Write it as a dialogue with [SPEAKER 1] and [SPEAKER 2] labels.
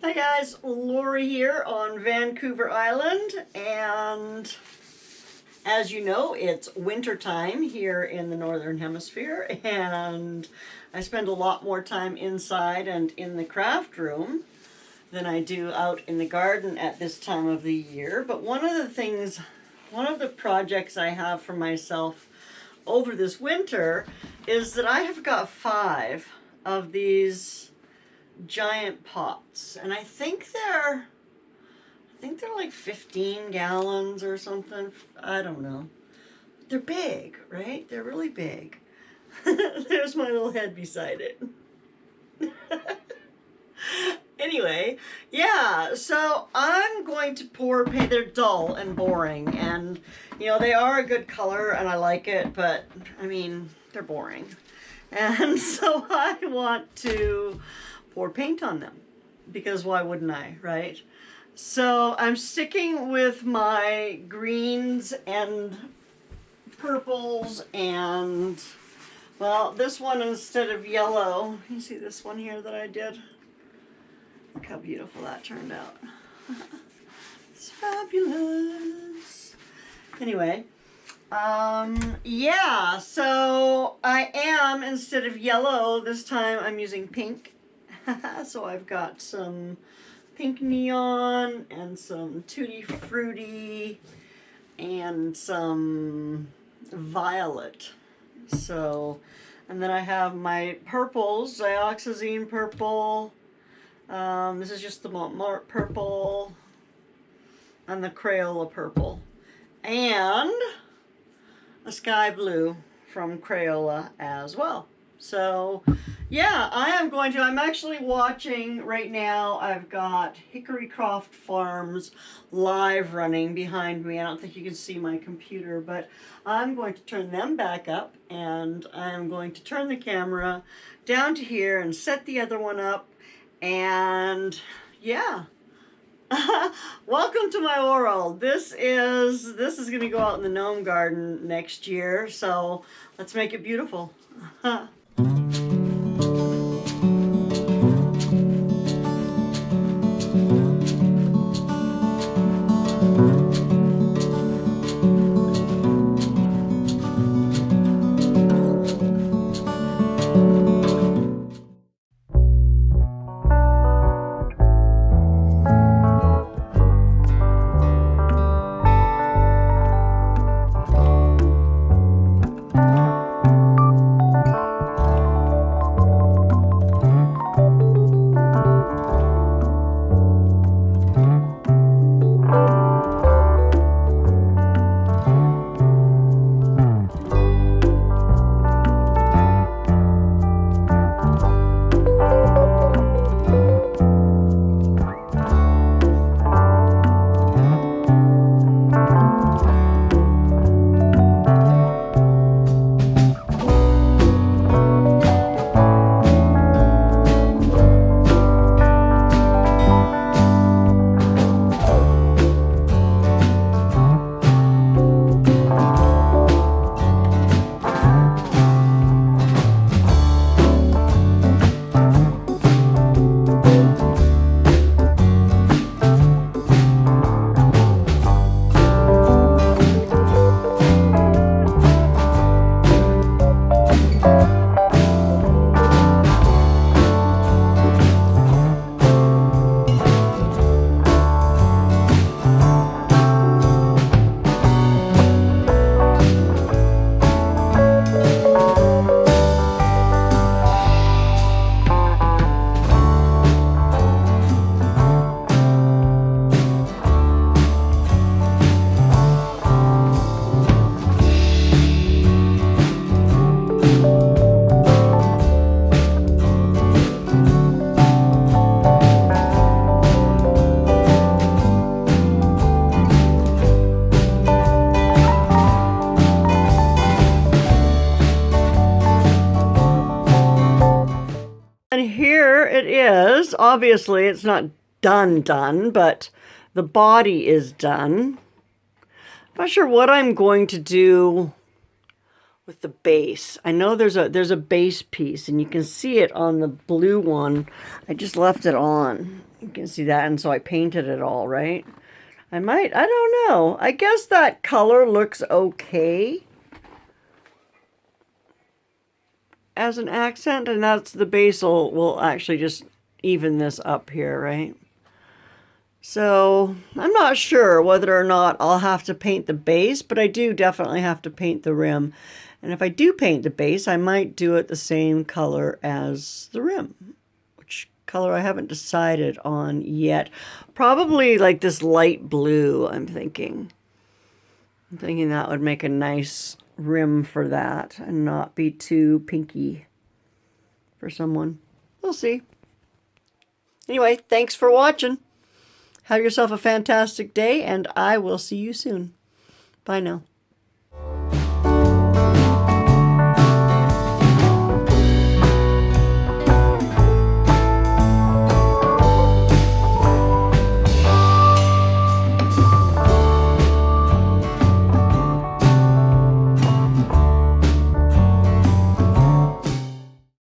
[SPEAKER 1] Hi guys, Lorrie here on Vancouver Island, and as you know, it's winter time here in the Northern Hemisphere, and I spend a lot more time inside and in the craft room than I do out in the garden at this time of the year. But one of the projects I have for myself over this winter is that I have got 5 of these giant pots, and I think they're like 15 gallons or something. I don't know. They're big, right? They're really big. There's my little head beside it. Anyway, yeah, so I'm going to pour paint. They're dull and boring, and you know, they are a good color and I like it, but I mean, they're boring. And so I want to pour paint on them, because why wouldn't I, right? So I'm sticking with my greens and purples, and well, this one instead of yellow, you see this one here that I did? Look how beautiful that turned out. It's fabulous. Anyway, yeah, so I am, instead of yellow, this time I'm using pink. So I've got some pink neon and some tutti frutti and some violet. So, and then I have my purples, dioxazine purple. This is just the Montmartre purple and the Crayola purple, and a sky blue from Crayola as well. So yeah, I'm actually watching right now. I've got Hickory Croft Farms live running behind me. I don't think you can see my computer, but I'm going to turn them back up, and I'm going to turn the camera down to here and set the other one up, and yeah. Welcome to my world. This is going to go out in the Gnome garden next year, so let's make it beautiful. And here it is. Obviously, it's not done, but the body is done. I'm not sure what I'm going to do with the base. I know there's a base piece, and you can see it on the blue one. I just left it on. You can see that, and so I painted it all, right? I don't know. I guess that color looks okay as an accent, and that's the base will actually just even this up here, right? So I'm not sure whether or not I'll have to paint the base, but I do definitely have to paint the rim. And if I do paint the base, I might do it the same color as the rim. Which color I haven't decided on yet. Probably like this light blue, I'm thinking. I'm thinking that would make a nice rim for that and not be too pinky for someone. We'll see. Anyway, thanks for watching. Have yourself a fantastic day, and I will see you soon. Bye now.